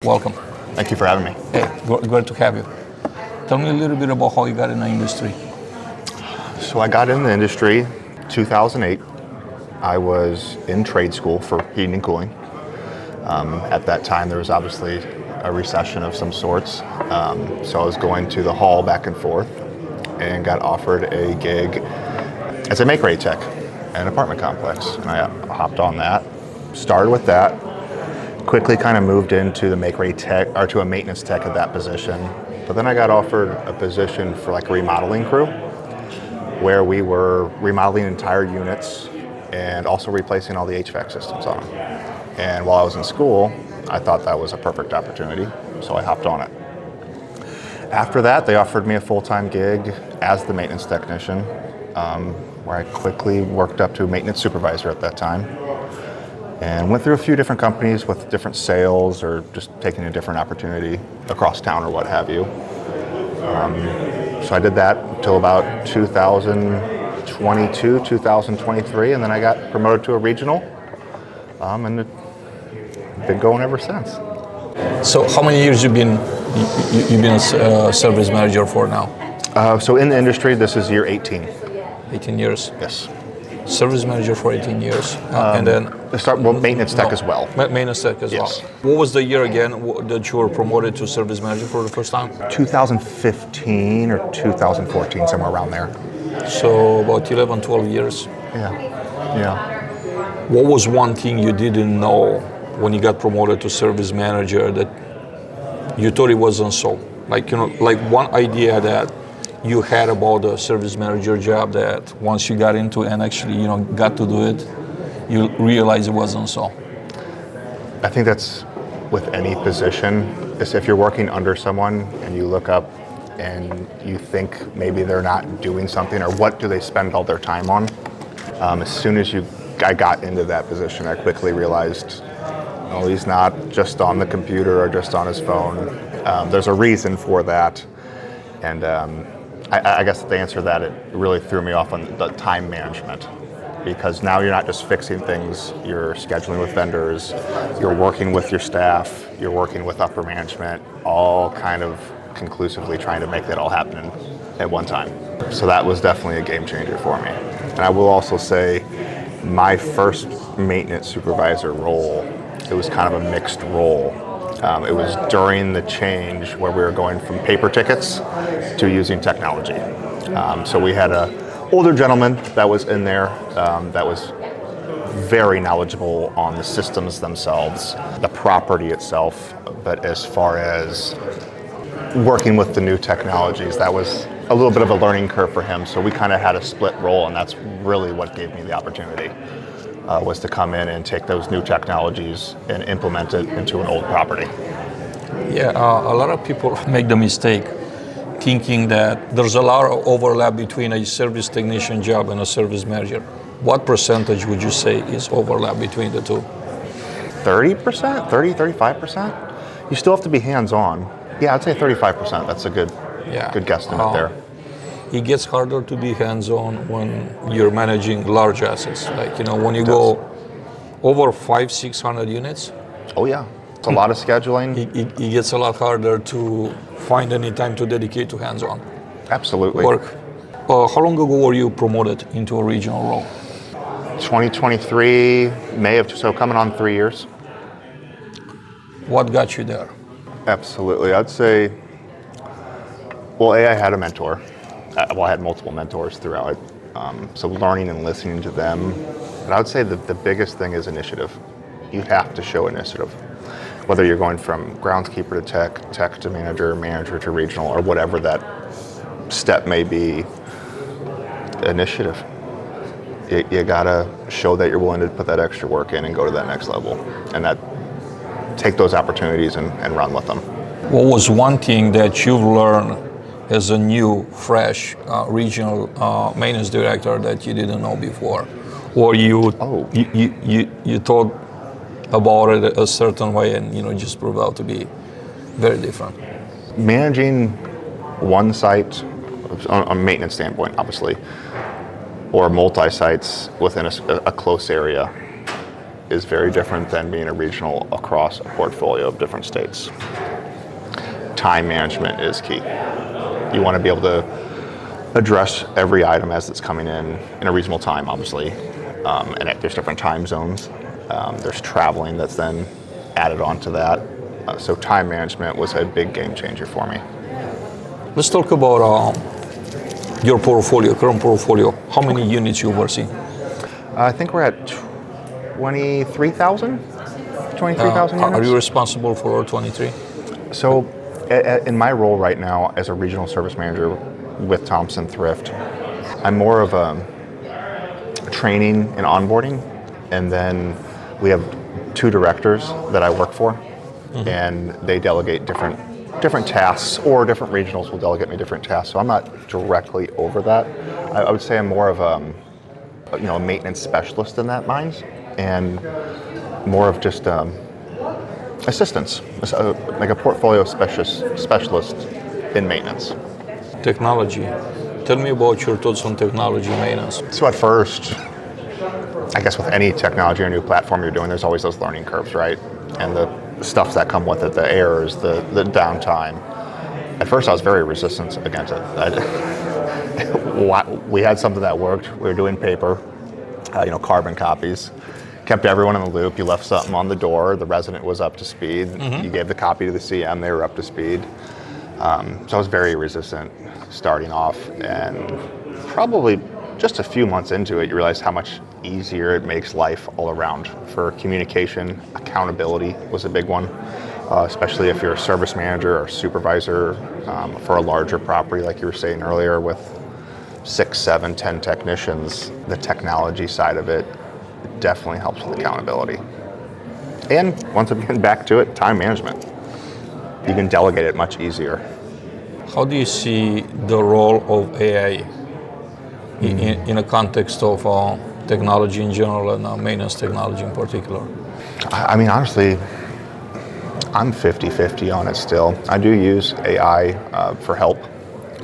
Welcome. Thank you for having me. Hey, glad to have you. Tell me a little bit about how you got in the industry. So I got in the industry 2008. I was in trade school for heating and cooling. At that time, there was obviously a recession of some sorts. So I was going to the hall back and forth and got offered a gig as a make-ready tech at an apartment complex. And I hopped on that, started with that, quickly kind of moved into the make-ready tech, or to a maintenance tech at that position. But then I got offered a position for like a remodeling crew where we were remodeling entire units and also replacing all the HVAC systems on them. And while I was in school, I thought that was a perfect opportunity, so I hopped on it. After that, they offered me a full-time gig as the maintenance technician, where I quickly worked up to maintenance supervisor at that time, and went through a few different companies with different sales or just taking a different opportunity across town or what have you. So I did that until about 2022, 2023, and then I got promoted to a regional, and it's been going ever since. So how many years you've been a service manager for now? So in the industry, this is year 18. 18 years. Yes. Service manager for 18 years. And then maintenance tech as well. Maintenance tech as Yes. well. What was the year again that you were promoted to service manager for the first time? 2015 or 2014, somewhere around there. So about 11, 12 years. Yeah. What was one thing you didn't know when you got promoted to service manager that you thought it wasn't so? Like one idea that you had about the service manager job that once you got into it and actually, got to do it, you realize it wasn't so. I think that's with any position, is if you're working under someone and you look up and you think maybe they're not doing something, or what do they spend all their time on? As soon as I got into that position, I quickly realized, no, he's not just on the computer or just on his phone. There's a reason for that. And I guess the answer to that, it really threw me off on the time management, because now you're not just fixing things, you're scheduling with vendors, you're working with your staff, you're working with upper management, all kind of conclusively trying to make that all happen at one time. So that was definitely a game changer for me. And I will also say, my first maintenance supervisor role, it was kind of a mixed role. It was during the change where we were going from paper tickets to using technology. So we had an older gentleman that was in there that was very knowledgeable on the systems themselves, the property itself, but as far as working with the new technologies, that was a little bit of a learning curve for him. So we kind of had a split role, and that's really what gave me the opportunity. Was to come in and take those new technologies and implement it into an old property. Yeah, a lot of people make the mistake thinking that there's a lot of overlap between a service technician job and a service manager. What percentage would you say is overlap between the two? 30%, 35%? You still have to be hands-on. Yeah, I'd say 35%. That's a good guesstimate there. It gets harder to be hands-on when you're managing large assets. Like, when you go over 500-600 units. Oh yeah, it's a lot of scheduling. It gets a lot harder to find any time to dedicate to hands-on Absolutely. work. How long ago were you promoted into a regional role? 2023, so coming on 3 years. What got you there? Absolutely, I'd say, well, I had a mentor. I had multiple mentors throughout, so learning and listening to them. But I would say that the biggest thing is initiative. You have to show initiative. Whether you're going from groundskeeper to tech to manager, manager to regional, or whatever that step may be, initiative. You gotta show that you're willing to put that extra work in and go to that next level, and take those opportunities and run with them. What was one thing that you've learned as a new, fresh regional maintenance director that you didn't know before, or you thought about it a certain way and just proved out to be very different? Managing one site, on a maintenance standpoint, obviously, or multi-sites within a close area, is very different than being a regional across a portfolio of different states. Time management is key. You want to be able to address every item as it's coming in a reasonable time, obviously. And there's different time zones. There's traveling that's then added onto that. So time management was a big game changer for me. Let's talk about your portfolio, current portfolio. How many units you oversee? I think we're at 23,000 units. Are you responsible for all 23? So in my role right now as a regional service manager with Thompson Thrift, I'm more of a training and onboarding, and then we have 2 directors that I work for, and they delegate different tasks, or different regionals will delegate me different tasks. So I'm not directly over that. I would say I'm more of a maintenance specialist in that mind, and more of just assistance, like a portfolio specialist in maintenance. Technology. Tell me about your thoughts on technology maintenance. So at first, I guess with any technology or new platform you're doing, there's always those learning curves, right? And the stuff that come with it, the errors, the downtime. At first I was very resistant against it. We had something that worked. We were doing paper, carbon copies. Kept everyone in the loop. You left something on the door, the resident was up to speed. You gave the copy to the CM, they were up to speed. So I was very resistant starting off, and probably just a few months into it, you realize how much easier it makes life all around. For communication, accountability was a big one, especially if you're a service manager or supervisor for a larger property, like you were saying earlier, with 6, 7, 10 technicians. The technology side of it definitely helps with accountability. And once again, back to it, time management. You can delegate it much easier. How do you see the role of AI in a context of technology in general and maintenance technology in particular? I mean, honestly, I'm 50-50 on it still. I do use AI for help.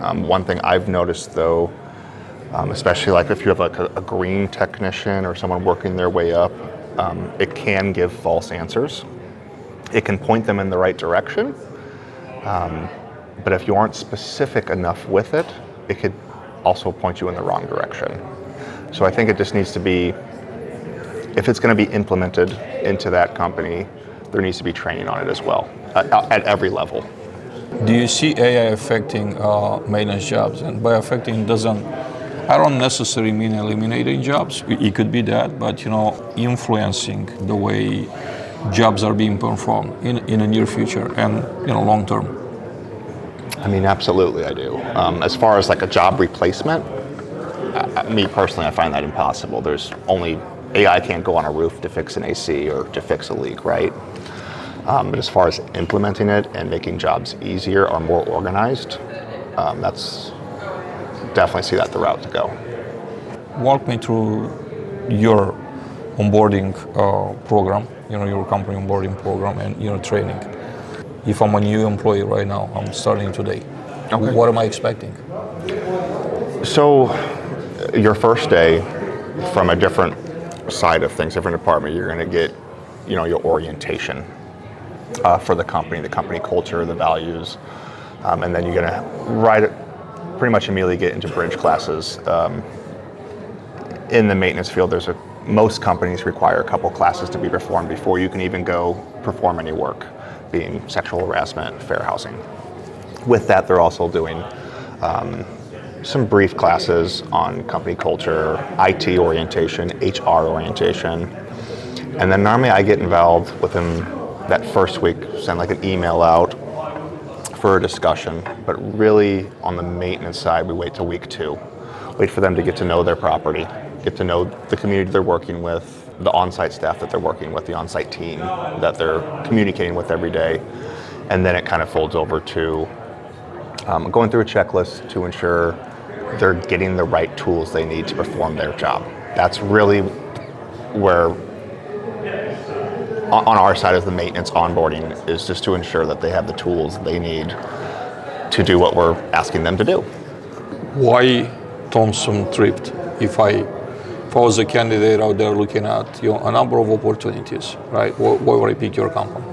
One thing I've noticed though, especially like if you have like a green technician or someone working their way up, it can give false answers. It can point them in the right direction, but if you aren't specific enough with it, it could also point you in the wrong direction. So I think it just needs to be, if it's going to be implemented into that company, there needs to be training on it as well, at every level. Do you see AI affecting maintenance jobs? And by affecting, I don't necessarily mean eliminating jobs. It could be that, but influencing the way jobs are being performed in the near future and long term. I mean, absolutely, I do. As far as like a job replacement, me personally, I find that impossible. AI can't go on a roof to fix an AC or to fix a leak, right? But as far as implementing it and making jobs easier or more organized, that's definitely see that the route to go. Walk me through your onboarding program, your company onboarding program and your training. If I'm a new employee right now, I'm starting today. Okay. What am I expecting? So your first day, from a different side of things, different department, you're going to get, your orientation for the company culture, the values, and then you're going to pretty much immediately get into bridge classes. In the maintenance field, most companies require a couple classes to be performed before you can even go perform any work, being sexual harassment, fair housing. With that, they're also doing some brief classes on company culture, IT orientation, HR orientation. And then normally I get involved within that first week, send like an email out for a discussion. But really on the maintenance side, we wait till week 2. Wait for them to get to know their property, get to know the community they're working with, the on-site staff that they're working with, the on-site team that they're communicating with every day. And then it kind of folds over to going through a checklist to ensure they're getting the right tools they need to perform their job. That's really where, on our side of the maintenance onboarding, is just to ensure that they have the tools they need to do what we're asking them to do. Why Thompson Thrift? If if I was a candidate out there looking at a number of opportunities, right, where would I pick your company?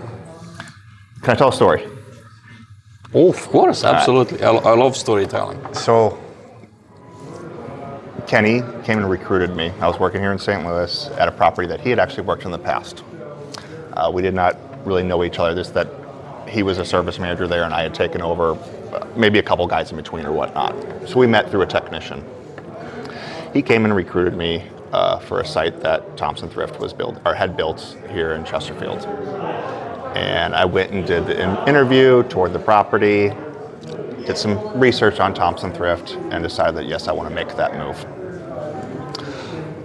Can I tell a story? Oh, of course, absolutely. I love storytelling. So Kenny came and recruited me. I was working here in St. Louis at a property that he had actually worked in the past. We did not really know each other, just that he was a service manager there and I had taken over, maybe a couple guys in between or whatnot. So we met through a technician. He came and recruited me for a site that Thompson Thrift had built here in Chesterfield. And I went and did the interview, toured the property, did some research on Thompson Thrift, and decided that yes, I want to make that move.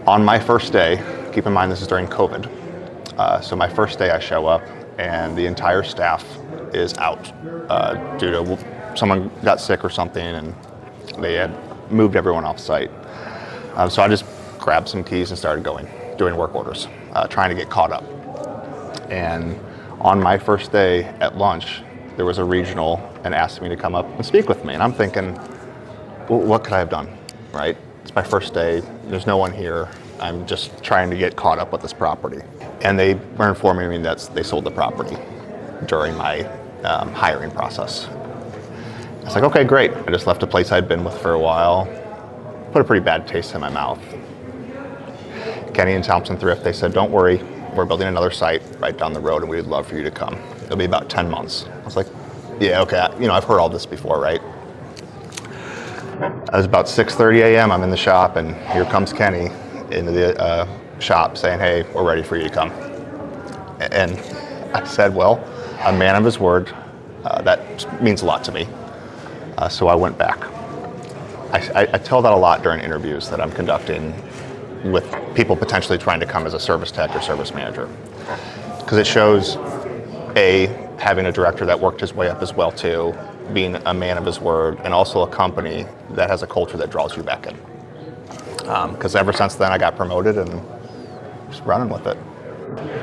On my first day, keep in mind this is during COVID, so my first day I show up and the entire staff is out due to someone got sick or something and they had moved everyone off site. So I just grabbed some keys and started doing work orders, trying to get caught up. And on my first day at lunch, there was a regional and asked me to come up and speak with me. And I'm thinking, well, what could I have done, right? It's my first day, there's no one here. I'm just trying to get caught up with this property. And they were informing me that they sold the property during my hiring process. I was like, okay, great. I just left a place I'd been with for a while, put a pretty bad taste in my mouth. Kenny and Thompson Thrift, they said, don't worry, we're building another site right down the road and we'd love for you to come. It'll be about 10 months. I was like, yeah, okay, I've heard all this before, right? It was about 6:30 a.m. I'm in the shop and here comes Kenny into the shop saying, hey, we're ready for you to come. And I said, well, a man of his word, that means a lot to me. So I went back. I tell that a lot during interviews that I'm conducting with people potentially trying to come as a service tech or service manager. Because it shows, A, having a director that worked his way up as well too, being a man of his word, and also a company that has a culture that draws you back in. Because ever since then I got promoted and just running with it.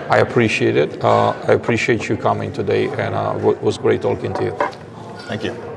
I appreciate it. I appreciate you coming today and it was great talking to you. Thank you.